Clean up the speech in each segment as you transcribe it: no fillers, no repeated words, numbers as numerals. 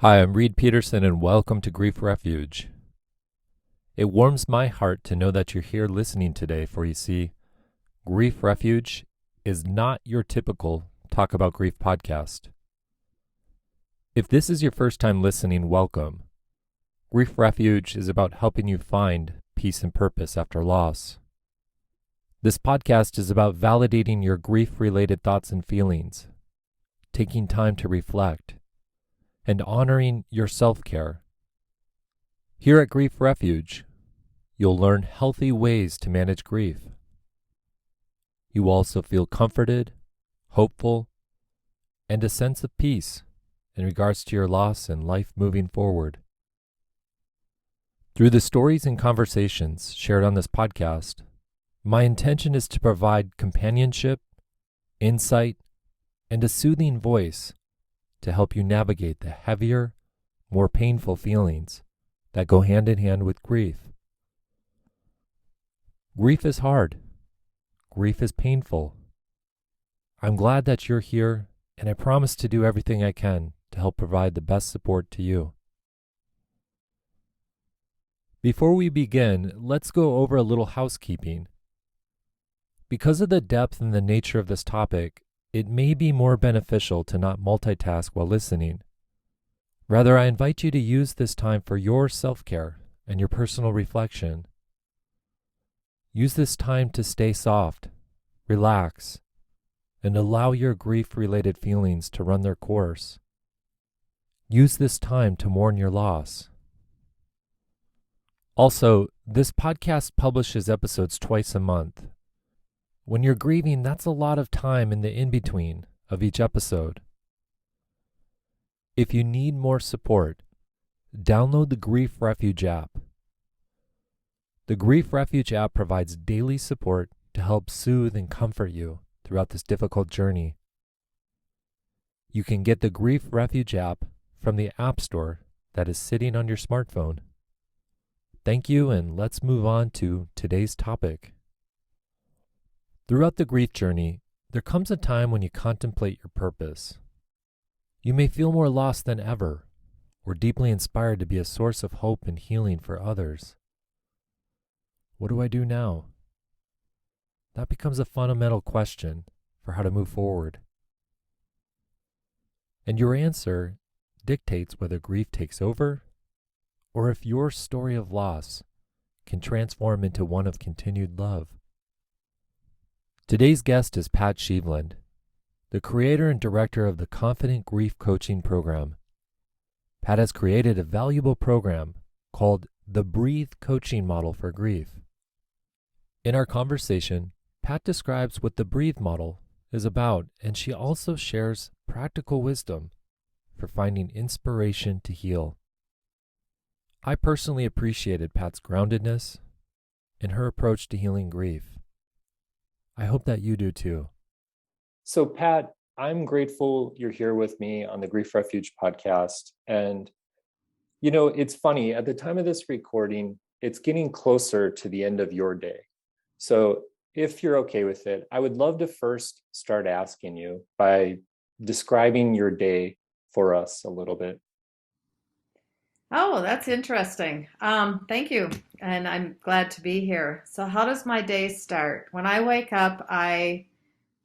Hi, I'm Reed Peterson, and welcome to Grief Refuge. It warms my heart to know that you're here listening today, for you see, Grief Refuge is not your typical Talk About Grief podcast. If this is your first time listening, welcome. Grief Refuge is about helping you find peace and purpose after loss. This podcast is about validating your grief-related thoughts and feelings, taking time to reflect, and honoring your self-care. Here at Grief Refuge, you'll learn healthy ways to manage grief. You will also feel comforted, hopeful, and a sense of peace in regards to your loss and life moving forward. Through the stories and conversations shared on this podcast, my intention is to provide companionship, insight, and a soothing voice to help you navigate the heavier, more painful feelings that go hand in hand with grief. Grief is hard. Grief is painful. I'm glad that you're here, and I promise to do everything I can to help provide the best support to you. Before we begin, let's go over a little housekeeping. Because of the depth and the nature of this topic, it may be more beneficial to not multitask while listening. Rather, I invite you to use this time for your self-care and your personal reflection. Use this time to stay soft, relax, and allow your grief-related feelings to run their course. Use this time to mourn your loss. Also, this podcast publishes episodes twice a month. When you're grieving, that's a lot of time in the in-between of each episode. If you need more support, download the Grief Refuge app. The Grief Refuge app provides daily support to help soothe and comfort you throughout this difficult journey. You can get the Grief Refuge app from the App Store that is sitting on your smartphone. Thank you, and let's move on to today's topic. Throughout the grief journey, there comes a time when you contemplate your purpose. You may feel more lost than ever, or deeply inspired to be a source of hope and healing for others. What do I do now? That becomes a fundamental question for how to move forward. And your answer dictates whether grief takes over, or if your story of loss can transform into one of continued love. Today's guest is Pat Sheveland, the creator and director of the Confident Grief Coaching Program. Pat has created a valuable program called the Breathe Coaching Model for Grief. In our conversation, Pat describes what the Breathe model is about, and she also shares practical wisdom for finding inspiration to heal. I personally appreciated Pat's groundedness and her approach to healing grief. I hope that you do too. So, Pat, I'm grateful you're here with me on the Grief Refuge podcast. And, it's funny, at the time of this recording, it's getting closer to the end of your day. So, if you're okay with it, I would love to first start asking you by describing your day for us a little bit. Oh, that's interesting. Thank you. And I'm glad to be here. So how does my day start? When I wake up, I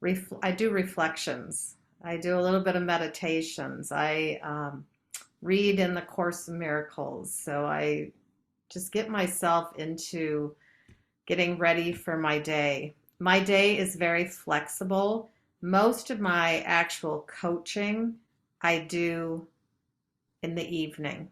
do reflections. I do a little bit of meditations. I read in the Course in Miracles. So I just get myself into getting ready for my day. My day is very flexible. Most of my actual coaching I do in the evening,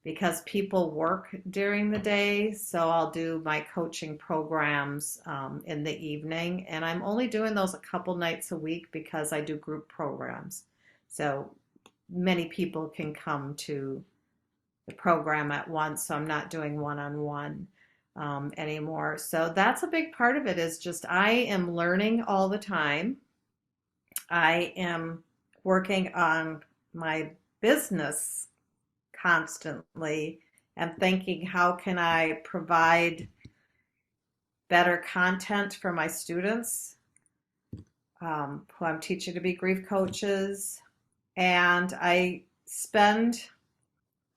because people work during the day. So I'll do my coaching programs in the evening. And I'm only doing those a couple nights a week because I do group programs. So many people can come to the program at once. So I'm not doing one-on-one anymore. So that's a big part of it, is just I am learning all the time. I am working on my business constantly and thinking, how can I provide better content for my students who I'm teaching to be grief coaches. And I spend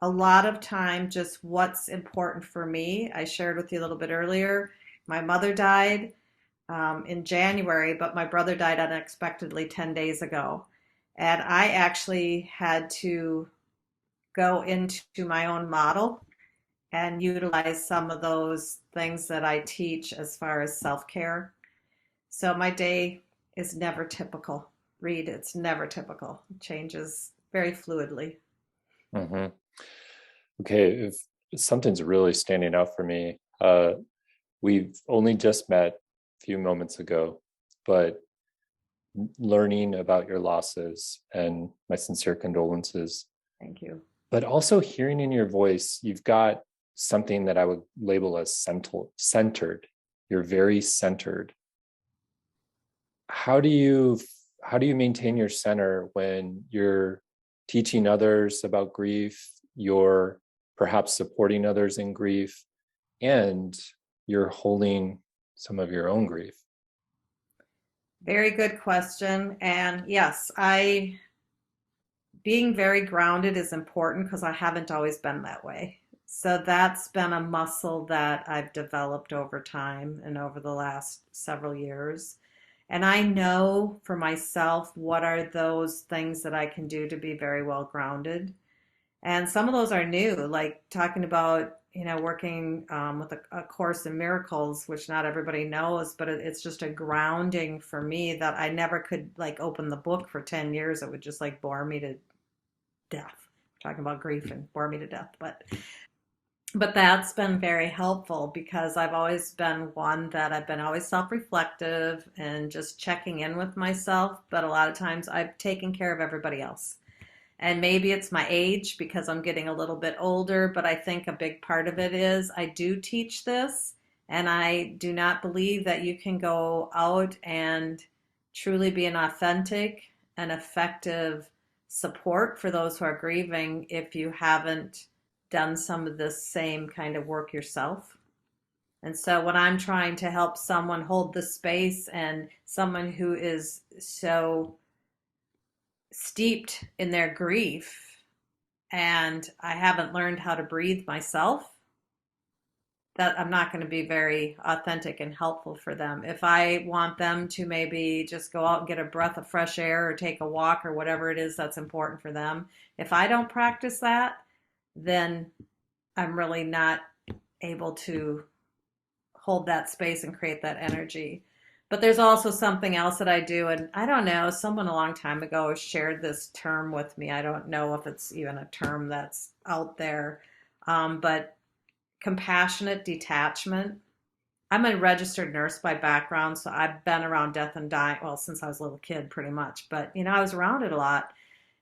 a lot of time just what's important for me. I shared with you a little bit earlier. My mother died in January, but my brother died unexpectedly 10 days ago. And I actually had to go into my own model and utilize some of those things that I teach as far as self care. So my day is never typical. Read, it's never typical. It changes very fluidly. Hmm. Okay, if something's really standing out for me, we've only just met a few moments ago, but learning about your losses and my sincere condolences, Thank you. but also hearing in your voice, you've got something that I would label as centered. You're very centered. How do you how do you maintain your center when you're teaching others about grief, you're perhaps supporting others in grief, and you're holding some of your own grief? Very good question. And yes, I being very grounded is important because I haven't always been that way. So that's been a muscle that I've developed over time and over the last several years. And I know for myself what are those things that I can do to be very well grounded. And some of those are new, like talking about, working with a Course in Miracles, which not everybody knows, but it's just a grounding for me that I never could like open the book for 10 years. It would just like bore me to death. Talking about grief and bore me to death. But that's been very helpful because I've always been one that I've been always self-reflective and just checking in with myself. But a lot of times I've taken care of everybody else. And maybe it's my age because I'm getting a little bit older, but I think a big part of it is I do teach this, and I do not believe that you can go out and truly be an authentic and effective support for those who are grieving if you haven't done some of this same kind of work yourself. And so when I'm trying to help someone hold the space and someone who is so steeped in their grief and I haven't learned how to breathe myself, that I'm not going to be very authentic and helpful for them. If I want them to maybe just go out and get a breath of fresh air or take a walk or whatever it is that's important for them, if I don't practice that, then I'm really not able to hold that space and create that energy. But there's also something else that I do, and I don't know, someone a long time ago shared this term with me. I don't know if it's even a term that's out there, but compassionate detachment. I'm a registered nurse by background, so I've been around death and dying, well, since I was a little kid, pretty much. But, I was around it a lot.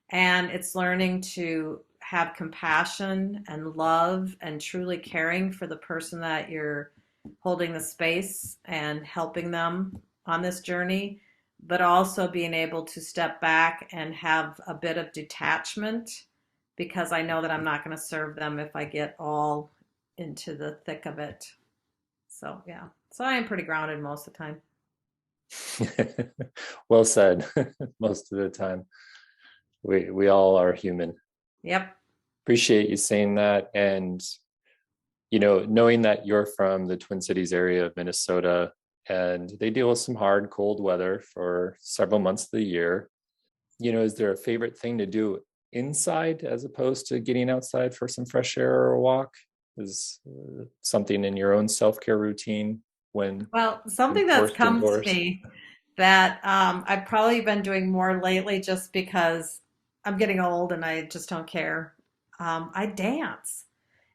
And it's learning to have compassion and love and truly caring for the person that you're holding the space and helping them on this journey, but also being able to step back and have a bit of detachment because I know that I'm not going to serve them if I get all into the thick of it. So, yeah. So I am pretty grounded most of the time. Well said. Most of the time. We all are human. Yep. Appreciate you saying that. And knowing that you're from the Twin Cities area of Minnesota and they deal with some hard, cold weather for several months of the year, is there a favorite thing to do inside as opposed to getting outside for some fresh air or a walk? Is something in your own self-care routine when Well, something that's forced come to indoors? me that I've probably been doing more lately just because I'm getting old and I just don't care. I dance.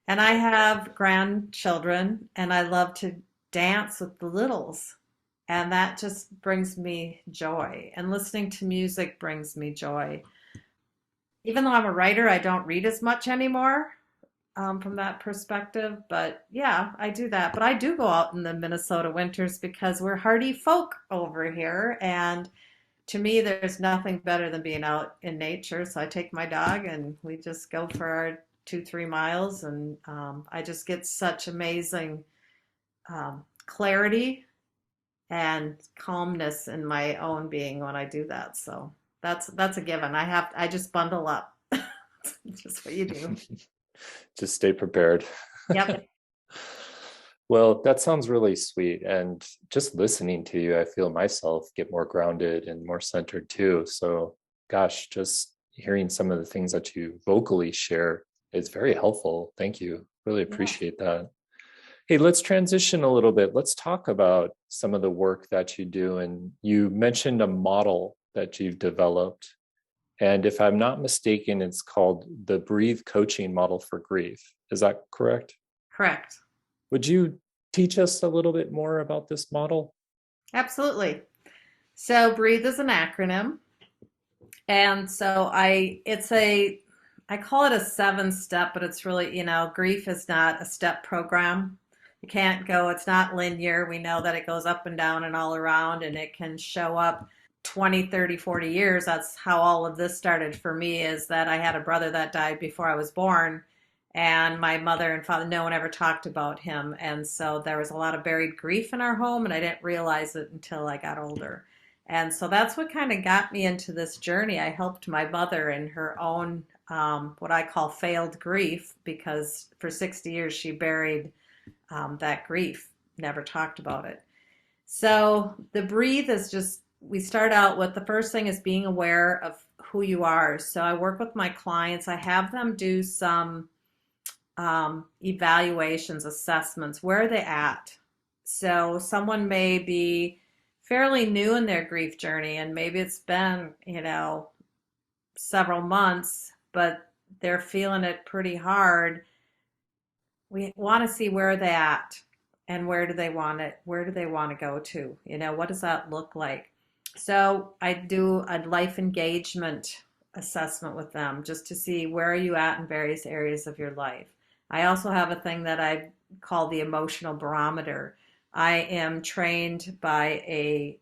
And I have grandchildren, and I love to dance with the littles. And that just brings me joy. And listening to music brings me joy. Even though I'm a writer, I don't read as much anymore from that perspective. But yeah, I do that. But I do go out in the Minnesota winters because we're hardy folk over here. And to me, there's nothing better than being out in nature. So I take my dog and we just go for our 2, 3 miles, and I just get such amazing clarity and calmness in my own being when I do that. So that's a given. I just bundle up. Just what you do. Just stay prepared. Yep. Well, that sounds really sweet. And just listening to you, I feel myself get more grounded and more centered too. So, gosh, just hearing some of the things that you vocally share is very helpful. Thank you. Really Yeah. appreciate that. Hey, let's transition a little bit. Let's talk about some of the work that you do. And you mentioned a model that you've developed. And if I'm not mistaken, it's called the Breathe Coaching Model for Grief. Is that correct? Correct. Would you teach us a little bit more about this model? Absolutely. So breathe is an acronym. And so I call it a 7-step, but it's really, grief is not a step program. You can't go, it's not linear. We know that it goes up and down and all around, and it can show up 20, 30, 40 years. That's how all of this started for me, is that I had a brother that died before I was born, and my mother and father, no one ever talked about him. And so there was a lot of buried grief in our home, and I didn't realize it until I got older. And so that's what kind of got me into this journey. I helped my mother in her own, what I call failed grief, because for 60 years she buried that grief, never talked about it. So the breathe is just, we start out with the first thing is being aware of who you are. So I work with my clients, I have them do some evaluations, assessments. Where are they at? So someone may be fairly new in their grief journey, and maybe it's been, several months, but they're feeling it pretty hard. We want to see where they're at, and where do they want it? Where do they want to go to? What does that look like? So I do a life engagement assessment with them, just to see where are you at in various areas of your life. I also have a thing that I call the emotional barometer. I am trained by a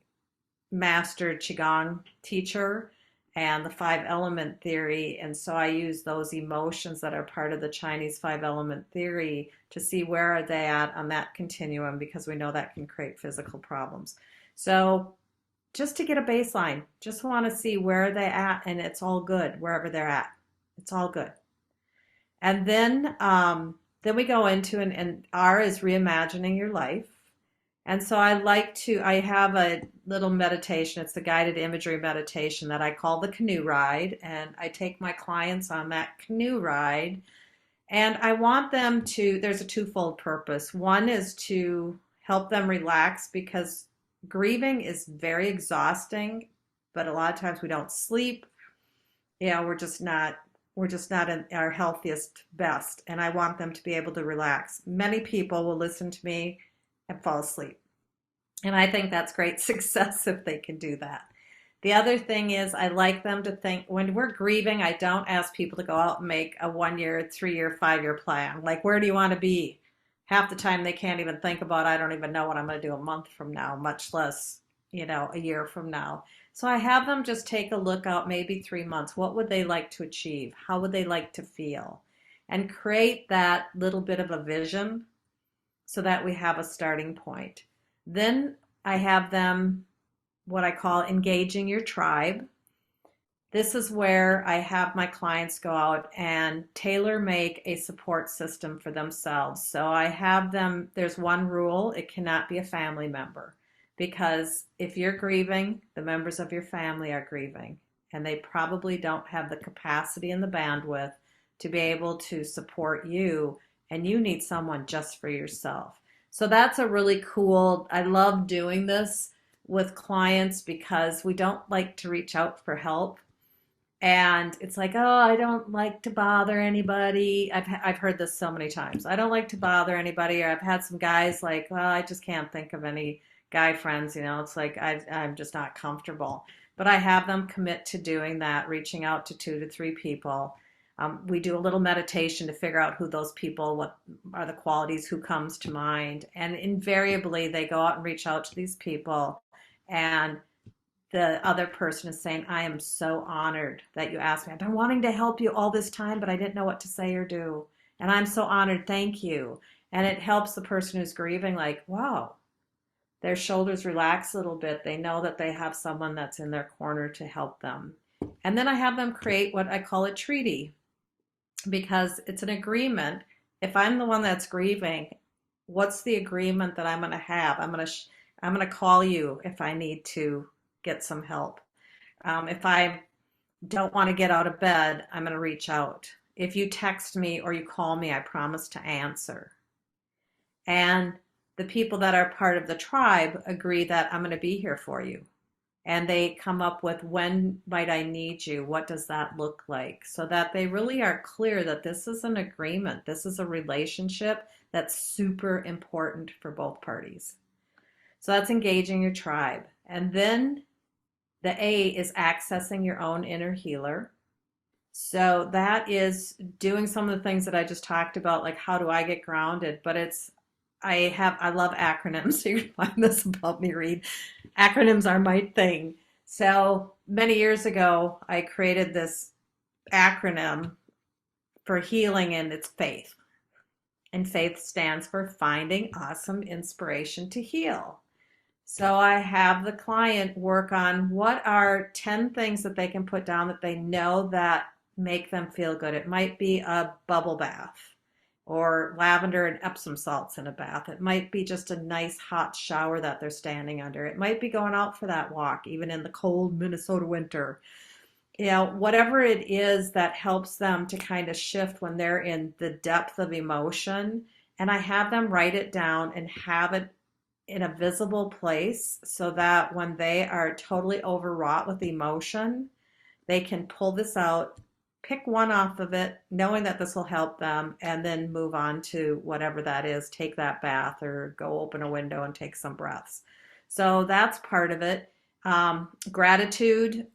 master Qigong teacher and the 5 element theory. And so I use those emotions that are part of the Chinese 5 element theory to see where are they at on that continuum, because we know that can create physical problems. So just to get a baseline, just want to see where are they at, and it's all good wherever they're at. It's all good. And then we go into, and R is reimagining your life. And so I have a little meditation. It's the guided imagery meditation that I call the canoe ride. And I take my clients on that canoe ride. And I want them to, there's a twofold purpose. One is to help them relax, because grieving is very exhausting, but a lot of times we don't sleep. We're just not in our healthiest best. And I want them to be able to relax. Many people will listen to me and fall asleep. And I think that's great success if they can do that. The other thing is, I like them to think, when we're grieving, I don't ask people to go out and make a 1-year, 3-year, 5-year plan. Like, where do you want to be? Half the time they can't even think about, I don't even know what I'm going to do a month from now, much less, a year from now. So I have them just take a look out, maybe 3 months. What would they like to achieve? How would they like to feel? And create that little bit of a vision so that we have a starting point. Then I have them, what I call engaging your tribe. This is where I have my clients go out and tailor make a support system for themselves. So I have them, there's one rule: it cannot be a family member. Because if you're grieving, the members of your family are grieving, and they probably don't have the capacity and the bandwidth to be able to support you, and you need someone just for yourself. So that's a really cool, I love doing this with clients, because we don't like to reach out for help. And it's like, oh, I don't like to bother anybody. I've heard this so many times. I don't like to bother anybody. Or I've had some guys like, well, I just can't think of any guy friends. It's like I'm just not comfortable. But I have them commit to doing that, reaching out to 2 to 3 people. We do a little meditation to figure out who those people, what are the qualities, who comes to mind. And invariably, they go out and reach out to these people. And the other person is saying, I am so honored that you asked me. I've been wanting to help you all this time, but I didn't know what to say or do. And I'm so honored. Thank you. And it helps the person who's grieving, like, wow, their shoulders relax a little bit. They know that they have someone that's in their corner to help them. And then I have them create what I call a treaty. because it's an agreement. If I'm the one that's grieving, what's the agreement that I'm going to have? I'm going to call you if I need to get some help. If I don't want to get out of bed, I'm going to reach out. If you text me or you call me, I promise to answer. And the people that are part of the tribe agree that I'm going to be here for you. And they come up with, when might I need you? What does that look like? So that they really are clear that this is an agreement. This is a relationship that's super important for both parties. So that's engaging your tribe. And then the A is accessing your own inner healer. So that is doing some of the things that I just talked about, like how do I get grounded? But I love acronyms. So you can find this about me, Reed. Acronyms are my thing. So many years ago, I created this acronym for healing, and it's FAITH. And FAITH stands for Finding Awesome Inspiration to Heal. So I have the client work on what are 10 things that they can put down that they know that make them feel good. It might be a bubble bath or lavender and Epsom salts in a bath. It might be just a nice hot shower that they're standing under. It might be going out for that walk, even in the cold Minnesota winter. Whatever it is that helps them to kind of shift when they're in the depth of emotion. And I have them write it down and have it in a visible place so that when they are totally overwrought with emotion, they can pull this out, pick one off of it, knowing that this will help them, and then move on to whatever that is, take that bath or go open a window and take some breaths. So that's part of it. Gratitude.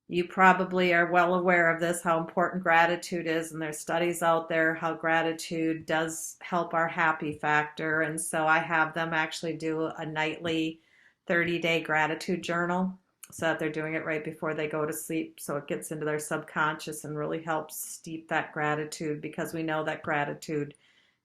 You probably are well aware of this, how important gratitude is, and there's studies out there how gratitude does help our happy factor. And so I have them actually do a nightly 30-day gratitude journal so that they're doing it right before they go to sleep, so it gets into their subconscious and really helps steep that gratitude, because we know that gratitude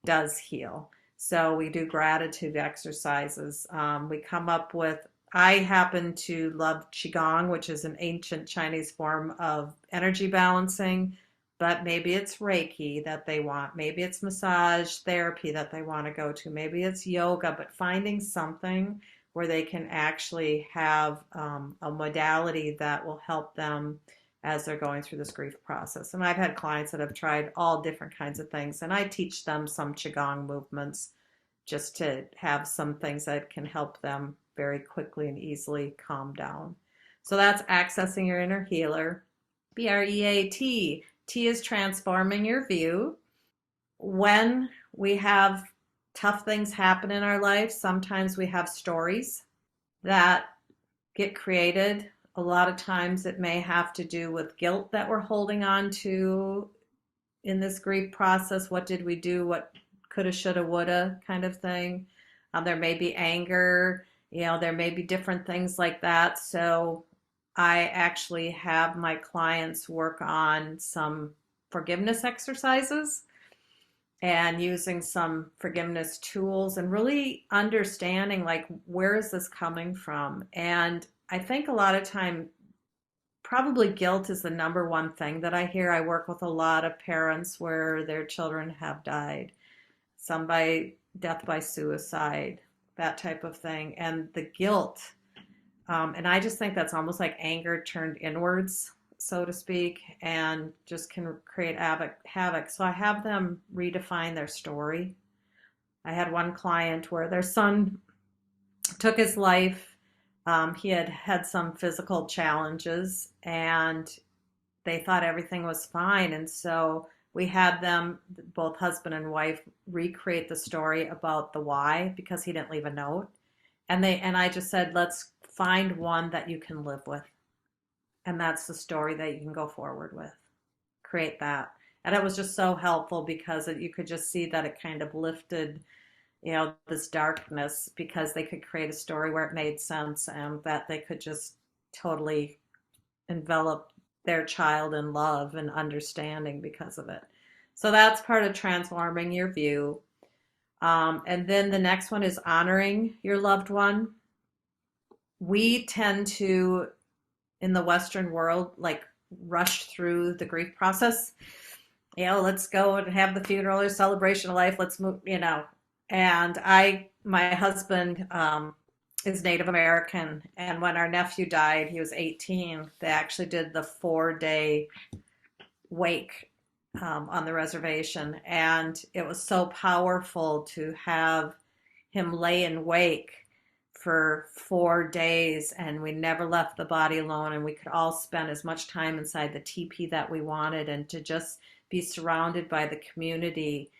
does heal. So we do gratitude exercises. We come up with, I happen to love Qigong, which is an ancient Chinese form of energy balancing, but maybe it's Reiki that they want. Maybe it's massage therapy that they want to go to. Maybe it's yoga, but finding something where they can actually have a modality that will help them as they're going through this grief process. And I've had clients that have tried all different kinds of things, and I teach them some Qigong movements just to have some things that can help them very quickly and easily calm down. So that's accessing your inner healer. BREAT. T is transforming your view. When we have tough things happen in our life, sometimes we have stories that get created. A lot of times it may have to do with guilt that we're holding on to in this grief process. What did we do? What coulda, shoulda, woulda kind of thing. There may be anger, there may be different things like that. So I actually have my clients work on some forgiveness exercises and using some forgiveness tools and really understanding, like, where is this coming from? And I think a lot of time, probably guilt is the number one thing that I hear. I work with a lot of parents where their children have died, some by death by suicide, that type of thing. And the guilt, and I just think that's almost like anger turned inwards, so to speak, and just can create havoc. So I have them redefine their story. I had one client where their son took his life. He had had some physical challenges, and they thought everything was fine. And so we had them, both husband and wife, recreate the story about the why, because he didn't leave a note. And I just said, let's find one that you can live with. And that's the story that you can go forward with. Create that. And it was just so helpful because you could just see that it kind of lifted, this darkness, because they could create a story where it made sense and that they could just totally envelop their child in love and understanding because of it. So that's part of transforming your view. And then the next one is honoring your loved one. We tend to, in the Western world, like, rush through the grief process. let's go and have the funeral or celebration of life. Let's move, And my husband is Native American. And when our nephew died, he was 18. They actually did the 4-day wake on the reservation. And it was so powerful to have him lay in wake for 4 days, and we never left the body alone, and we could all spend as much time inside the teepee that we wanted, and to just be surrounded by the community.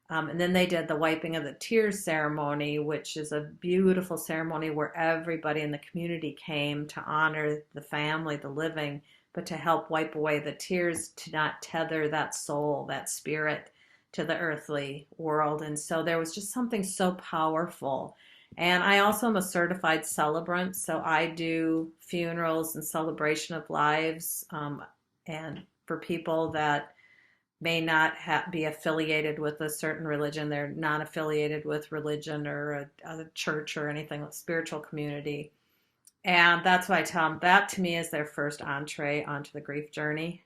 And then they did the wiping of the tears ceremony, which is a beautiful ceremony where everybody in the community came to honor the family, the living, but to help wipe away the tears, to not tether that soul, that spirit, to the earthly world. And so there was just something so powerful. And I also am a certified celebrant, so I do funerals and celebration of lives, and for people that may not be affiliated with a certain religion, they're not affiliated with religion or a church or anything, like spiritual community. And that's why I tell them that, to me, is their first entree onto the grief journey.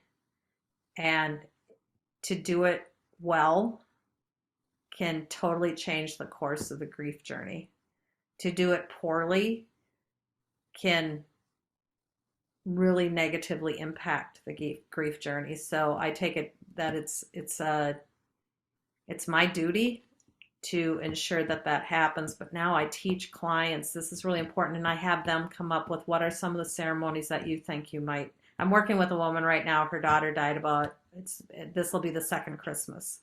And to do it well can totally change the course of the grief journey. To do it poorly can really negatively impact the grief journey. So I take it that it's my duty to ensure that that happens. But now I teach clients, this is really important, and I have them come up with what are some of the ceremonies that you think you might. I'm working with a woman right now. Her daughter died this will be the second Christmas.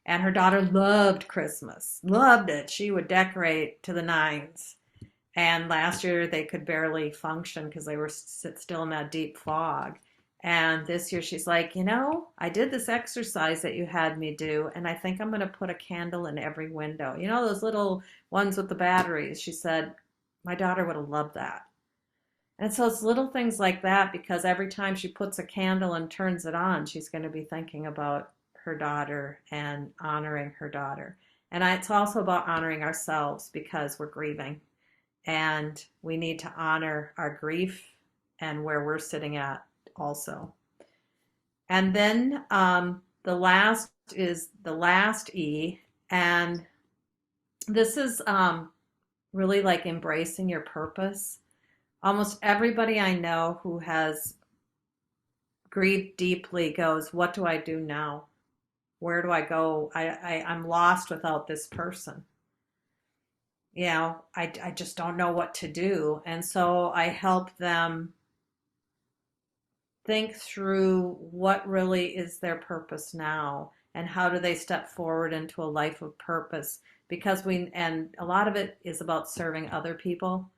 And her daughter loved Christmas, loved it. She would decorate to the nines. And last year they could barely function because they were still in that deep fog. And this year she's like, I did this exercise that you had me do, and I think I'm going to put a candle in every window. Those little ones with the batteries. She said, my daughter would have loved that. And so it's little things like that, because every time she puts a candle and turns it on, she's going to be thinking about her daughter and honoring her daughter. And it's also about honoring ourselves, because we're grieving and we need to honor our grief and where we're sitting at also. And then the last is the last E. And this is really like embracing your purpose. Almost everybody I know who has grieved deeply goes, what do I do now? Where do I go? I'm lost without this person. I just don't know what to do. And so I help them think through what really is their purpose now, and how do they step forward into a life of purpose. Because and a lot of it is about serving other people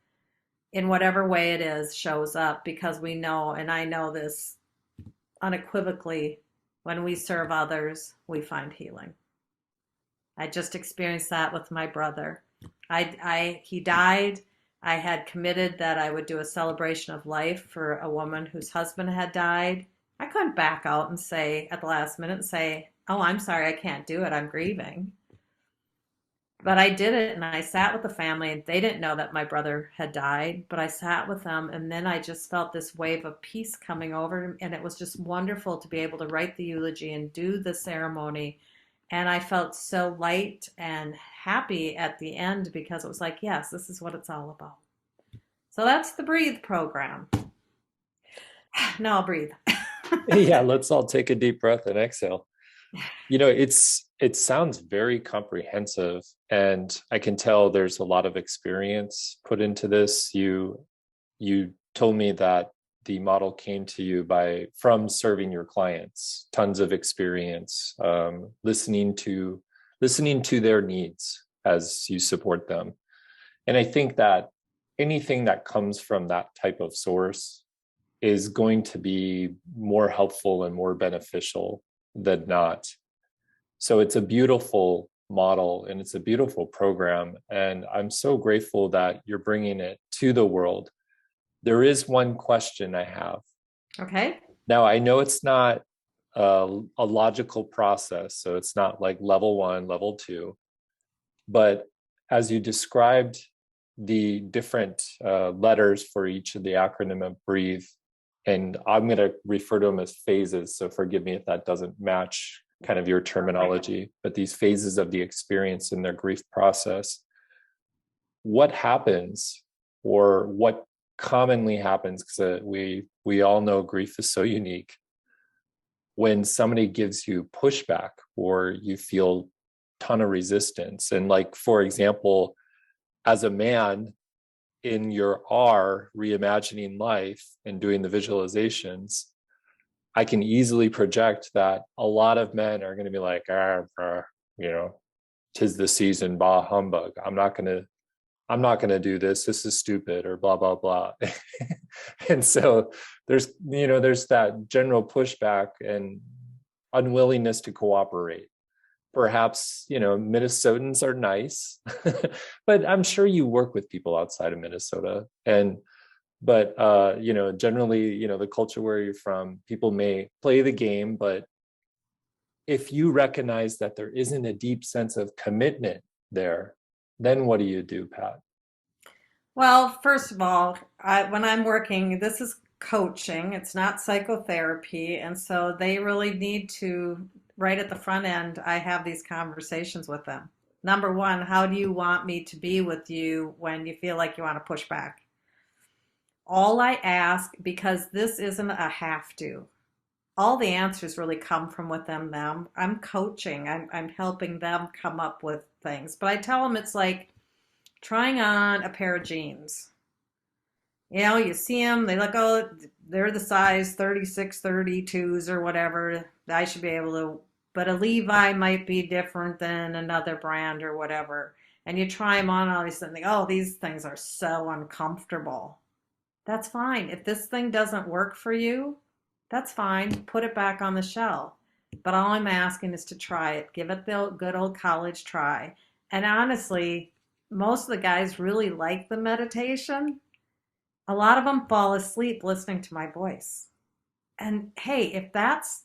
in whatever way it is shows up, because we know, and I know this unequivocally, when we serve others, we find healing. I just experienced that with my brother. He died. I had committed that I would do a celebration of life for a woman whose husband had died. I couldn't back out and say at the last minute and say, oh, I'm sorry, I can't do it, I'm grieving. But I did it, and I sat with the family, and they didn't know that my brother had died, but I sat with them, and then I just felt this wave of peace coming over, and it was just wonderful to be able to write the eulogy and do the ceremony. And I felt so light and happy at the end, because it was like, yes, this is what it's all about. So that's the Breathe program. Now I'll breathe. Yeah, let's all take a deep breath and exhale. It sounds very comprehensive, and I can tell there's a lot of experience put into this. You told me that the model came to you from serving your clients, tons of experience, listening to their needs as you support them. And I think that anything that comes from that type of source is going to be more helpful and more beneficial than not. So it's a beautiful model, and it's a beautiful program. And I'm so grateful that you're bringing it to the world. There is one question I have. Okay. Now, I know it's not a logical process, so it's not like level 1, level 2. But as you described the different letters for each of the acronym of Breathe, and I'm going to refer to them as phases. So forgive me if that doesn't match kind of your terminology, but these phases of the experience in their grief process. What happens, or what commonly happens, because we all know grief is so unique, when somebody gives you pushback or you feel ton of resistance? And like, for example, as a man in your reimagining life and doing the visualizations, I can easily project that a lot of men are going to be like, tis the season, bah humbug. I'm not going to do this. This is stupid, or blah, blah, blah. And so there's that general pushback and unwillingness to cooperate. Perhaps, Minnesotans are nice, but I'm sure you work with people outside of Minnesota. But generally, the culture where you're from, people may play the game, but if you recognize that there isn't a deep sense of commitment there, then what do you do, Pat? Well, first of all, when I'm working, this is coaching, it's not psychotherapy. And so they really need to, right at the front end, I have these conversations with them. Number one, how do you want me to be with you when you feel like you want to push back? All I ask, because this isn't a have to, all the answers really come from within them. I'm coaching, I'm helping them come up with things. But I tell them it's like trying on a pair of jeans. You see them, they look, oh, they're the size 36, 32s or whatever. I should be able to, but a Levi might be different than another brand or whatever. And you try them on, all of a sudden, think, oh, these things are so uncomfortable. That's fine. If this thing doesn't work for you, that's fine. Put it back on the shelf. But all I'm asking is to try it. Give it the good old college try. And honestly, most of the guys really like the meditation. A lot of them fall asleep listening to my voice. And hey, if that's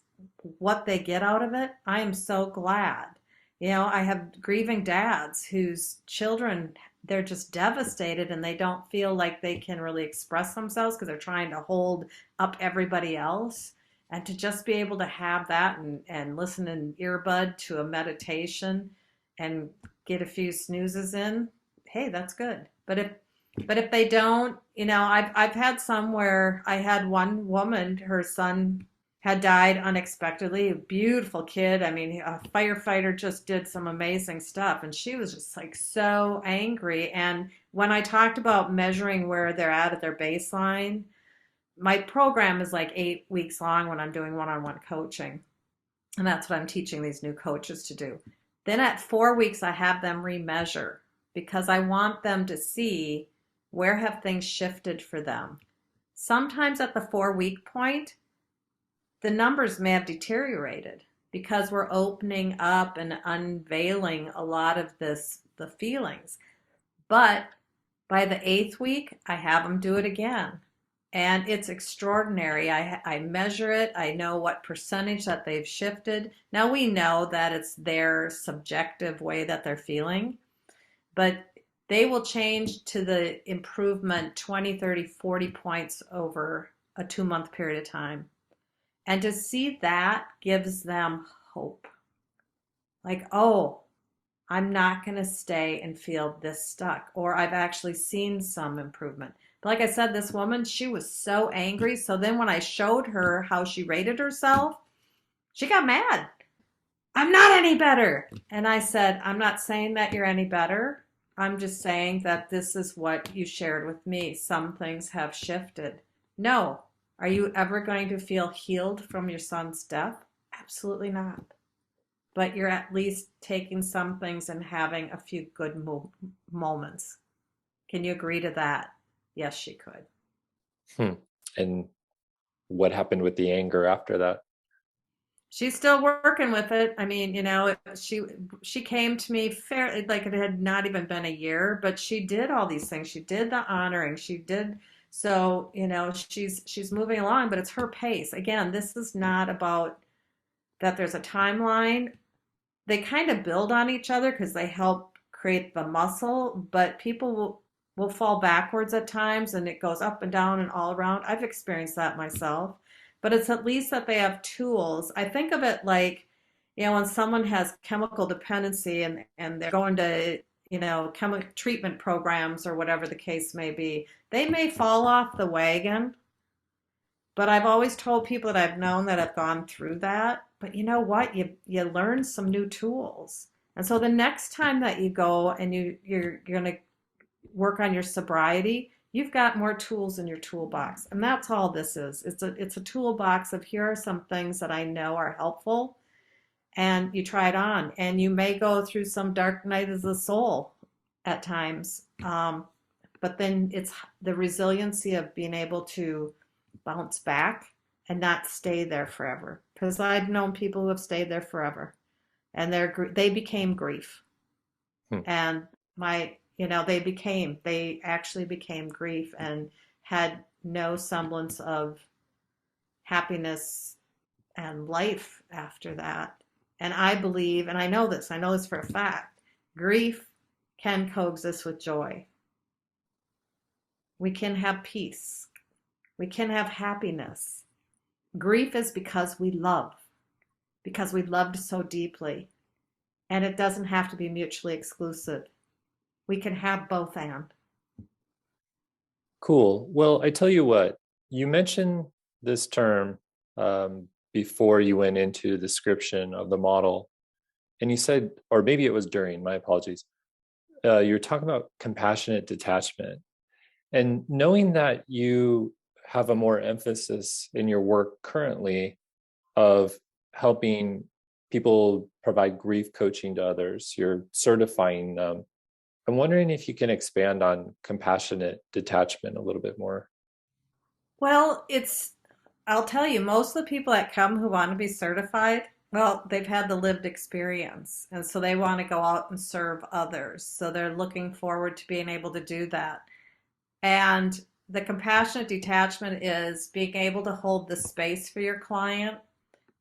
what they get out of it, I am so glad. I have grieving dads whose children, they're just devastated and they don't feel like they can really express themselves because they're trying to hold up everybody else. And to just be able to have that and listen in earbud to a meditation and get a few snoozes in, hey, that's good. But if they don't, I've had some where I had one woman, her son had died unexpectedly, a beautiful kid. I mean, a firefighter, just did some amazing stuff. And she was just like so angry. And when I talked about measuring where they're at their baseline, my program is like 8 weeks long when I'm doing one-on-one coaching. And that's what I'm teaching these new coaches to do. Then at 4 weeks, I have them remeasure because I want them to see where have things shifted for them. Sometimes at the 4-week point, the numbers may have deteriorated because we're opening up and unveiling a lot of the feelings. But by the 8th week, I have them do it again. And it's extraordinary. I measure it. I know what percentage that they've shifted. Now we know that it's their subjective way that they're feeling, but they will change to the improvement 20, 30, 40 points over a 2-month period of time. And to see that gives them hope. Like, oh, I'm not going to stay and feel this stuck. Or I've actually seen some improvement. But like I said, this woman, she was so angry. So then when I showed her how she rated herself, she got mad. I'm not any better. And I said, I'm not saying that you're any better. I'm just saying that this is what you shared with me. Some things have shifted. No. Are you ever going to feel healed from your son's death? Absolutely not. But you're at least taking some things and having a few good moments. Can you agree to that? Yes, she could. And what happened with the anger after that? She's still working with it. I mean, she came to me fairly, like it had not even been a year, but she did all these things. She did the honoring. She did. So, she's moving along, but it's her pace. Again, this is not about that there's a timeline. They kind of build on each other because they help create the muscle, but people will fall backwards at times and it goes up and down and all around. I've experienced that myself, but it's at least that they have tools. I think of it like, when someone has chemical dependency and they're going to, chemical treatment programs or whatever the case may be, they may fall off the wagon. But I've always told people that I've known that have gone through that. But you know what? You learn some new tools. And so the next time that you go and you're going to work on your sobriety, you've got more tools in your toolbox. And that's all this is. It's a toolbox of here are some things that I know are helpful, and you try it on. And you may go through some dark night of the soul at times. But then it's the resiliency of being able to bounce back and not stay there forever. Because I've known people who have stayed there forever, and they became grief. And they actually became grief and had no semblance of happiness and life after that. And I believe, and I know this for a fact, grief can coexist with joy. We can have peace. We can have happiness. Grief is because we loved so deeply. And it doesn't have to be mutually exclusive. We can have both and. Cool. Well, I tell you what, you mentioned this term before you went into the description of the model. And you said, or maybe it was during, my apologies, you're talking about compassionate detachment. And knowing that you have a more emphasis in your work currently of helping people provide grief coaching to others, you're certifying them. I'm wondering if you can expand on compassionate detachment a little bit more. Well, I'll tell you, most of the people that come who want to be certified, well, they've had the lived experience. And so they want to go out and serve others. So they're looking forward to being able to do that. And the compassionate detachment is being able to hold the space for your client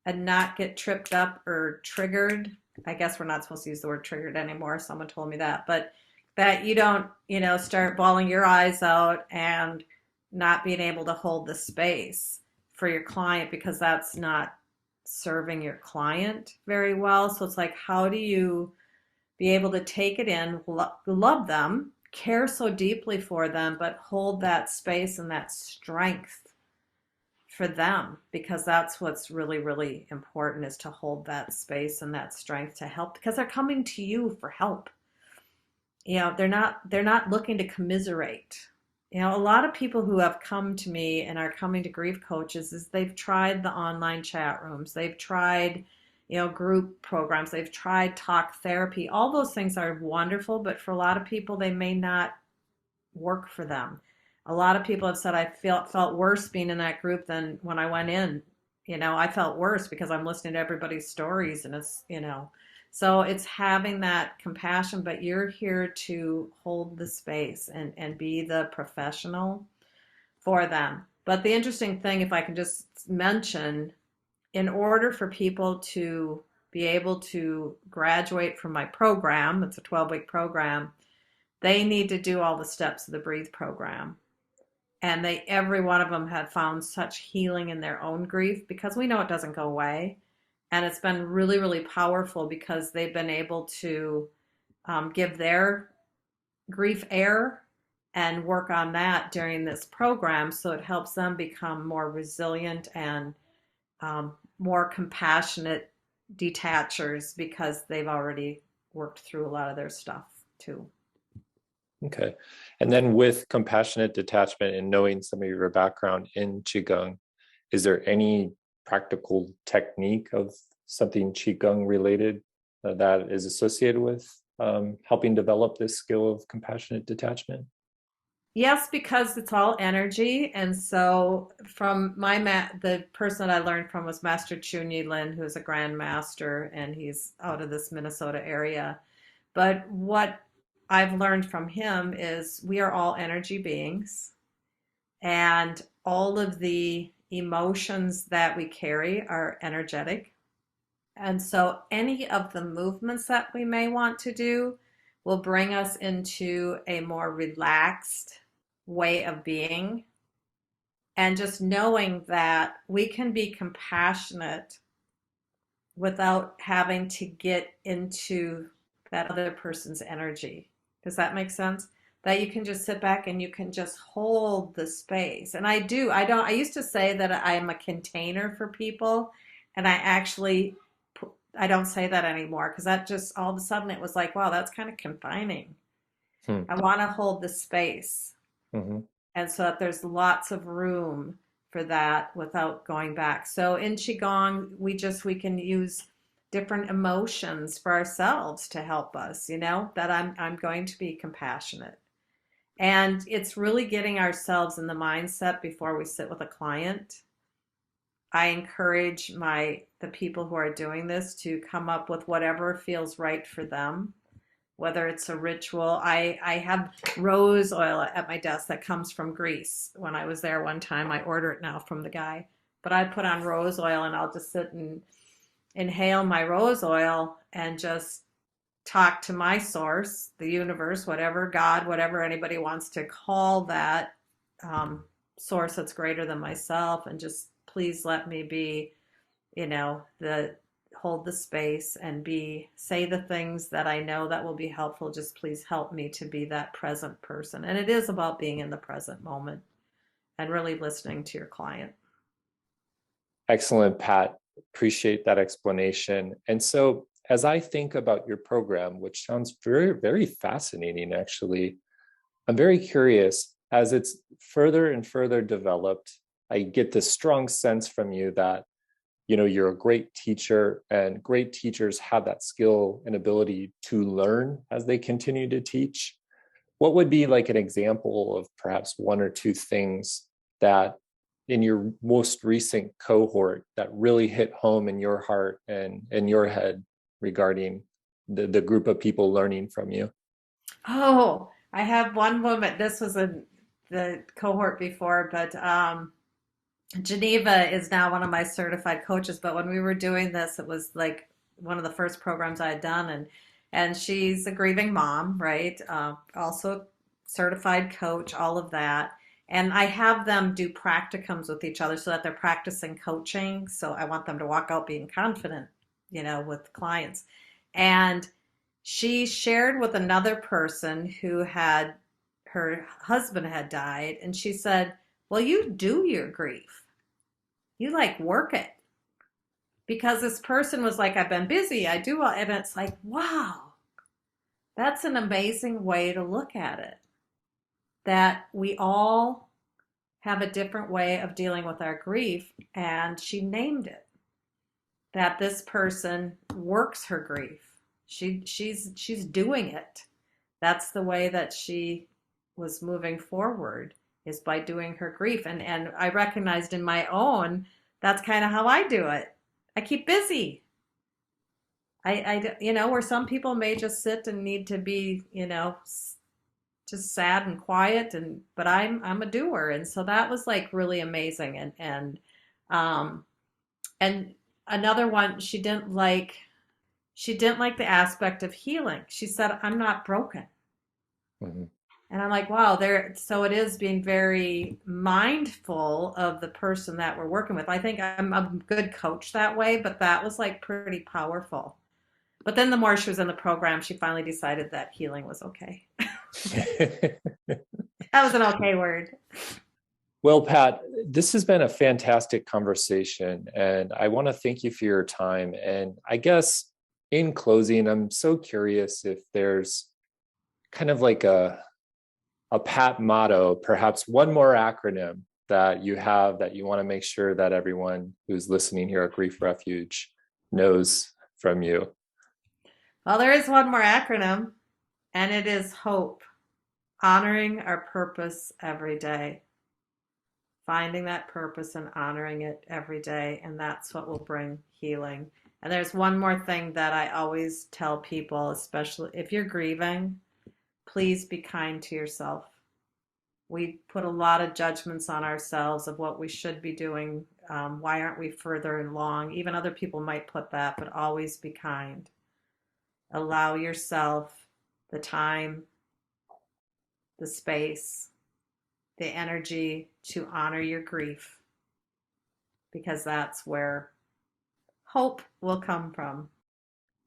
and not get tripped up or triggered. I guess we're not supposed to use the word triggered anymore. Someone told me that. But that you don't, start bawling your eyes out and not being able to hold the space for your client, because that's not serving your client very well. So it's like, how do you be able to take it in, love them, care so deeply for them, but hold that space and that strength for them? Because that's what's really, really important, is to hold that space and that strength to help, because they're coming to you for help. They're not looking to commiserate. A lot of people who have come to me and are coming to grief coaches is they've tried the online chat rooms, they've tried group programs, they've tried talk therapy. All those things are wonderful, but for a lot of people, they may not work for them. A lot of people have said, I felt worse being in that group than when I went in. I felt worse because I'm listening to everybody's stories, and it's, so it's having that compassion, but you're here to hold the space and be the professional for them. But the interesting thing, if I can just mention, in order for people to be able to graduate from my program, it's a 12-week program, they need to do all the steps of the Breathe program. And every one of them have found such healing in their own grief, because we know it doesn't go away. And it's been really, really powerful because they've been able to give their grief air and work on that during this program. So it helps them become more resilient and more compassionate detachers, because they've already worked through a lot of their stuff too. Okay. And then with compassionate detachment and knowing some of your background in Qigong, is there any practical technique of something Qigong related that is associated with helping develop this skill of compassionate detachment? Yes, because it's all energy. And so from the person that I learned from was Master Chunyi Lin, who's a Grand Master, and he's out of this Minnesota area. But what I've learned from him is we are all energy beings, and all of the emotions that we carry are energetic. And so any of the movements that we may want to do will bring us into a more relaxed way of being. And just knowing that we can be compassionate without having to get into that other person's energy. Does that make sense? That you can just sit back and you can just hold the space. And I used to say that I'm a container for people, and I don't say that anymore because that just all of a sudden it was like, wow, that's kind of confining. Hmm. I want to hold the space. Mm-hmm. And so that there's lots of room for that without going back. So in Qigong, we can use different emotions for ourselves to help us, that I'm going to be compassionate. And it's really getting ourselves in the mindset before we sit with a client. I encourage the people who are doing this to come up with whatever feels right for them, whether it's a ritual. I have rose oil at my desk that comes from Greece. When I was there one time, I order it now from the guy. But I put on rose oil and I'll just sit and inhale my rose oil and just talk to my source, the universe, whatever, God, whatever anybody wants to call that source that's greater than myself, and just please let me be, the hold the space and say the things that I know that will be helpful. Just please help me to be that present person. And it is about being in the present moment and really listening to your client. Excellent, Pat. Appreciate that explanation. And so, as I think about your program, which sounds very, very fascinating, actually, I'm very curious. As it's further and further developed, I get this strong sense from you that you're a great teacher, and great teachers have that skill and ability to learn as they continue to teach. What would be like an example of perhaps one or two things that in your most recent cohort that really hit home in your heart and in your head regarding the group of people learning from you? Oh, I have one woman. This was in the cohort before, but Geneva is now one of my certified coaches. But when we were doing this, it was like one of the first programs I had done, and she's a grieving mom, right? Also certified coach, all of that. And I have them do practicums with each other so that they're practicing coaching. So I want them to walk out being confident, with clients. And she shared with another person who had her husband had died, and she said, well, you do your grief. You like work it. Because this person was like, I've been busy, I do, and it's like, wow, that's an amazing way to look at it. That we all have a different way of dealing with our grief, and she named it. That this person works her grief. She's doing it. That's the way that she was moving forward, is by doing her grief. And I recognized in my own, that's kind of how I do it. I keep busy. Where some people may just sit and need to be, just sad and quiet, but I'm a doer. And so that was like really amazing. And another one, she didn't like the aspect of healing. She said, I'm not broken. Mm-hmm. And I'm like, wow, so it is being very mindful of the person that we're working with. I think I'm a good coach that way, but that was like pretty powerful. But then the more she was in the program, she finally decided that healing was okay. That was an okay word. Well, Pat, this has been a fantastic conversation, and I want to thank you for your time. And I guess in closing, I'm so curious if there's kind of like a Pat motto, perhaps one more acronym that you have that you want to make sure that everyone who's listening here at Grief Refuge knows from you. Well, there is one more acronym, and it is HOPE. Honoring our purpose every day. Finding that purpose and honoring it every day, and that's what will bring healing. And there's one more thing that I always tell people, especially if you're grieving, please be kind to yourself. We put a lot of judgments on ourselves of what we should be doing. Why aren't we further along? Even other people might put that, but always be kind. Allow yourself the time, the space, the energy to honor your grief, because that's where hope will come from.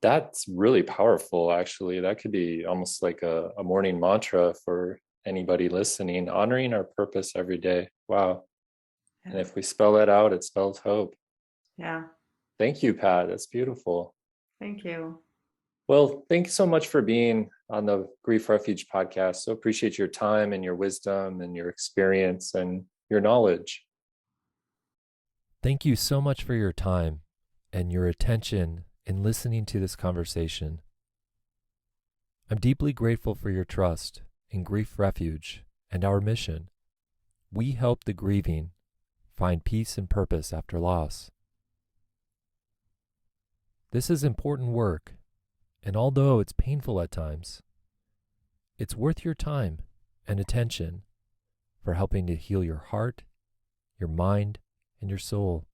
That's really powerful, actually. That could be almost like a morning mantra for anybody listening, honoring our purpose every day. Wow. And Yeah. if we spell that out, it spells hope. Yeah. Thank you, Pat. That's beautiful. Thank you. Well, thank you so much for being on the Grief Refuge podcast. So appreciate your time and your wisdom and your experience and your knowledge. Thank you so much for your time and your attention in listening to this conversation. I'm deeply grateful for your trust in Grief Refuge and our mission. We help the grieving find peace and purpose after loss. This is important work, and although it's painful at times, it's worth your time and attention for helping to heal your heart, your mind, and your soul.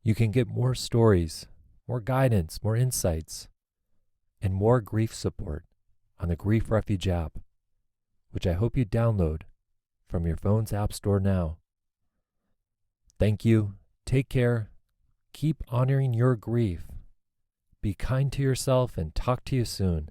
You can get more stories, more guidance, more insights, and more grief support on the Grief Refuge app, which I hope you download from your phone's app store now. Thank you. Take care. Keep honoring your grief. Be kind to yourself and talk to you soon.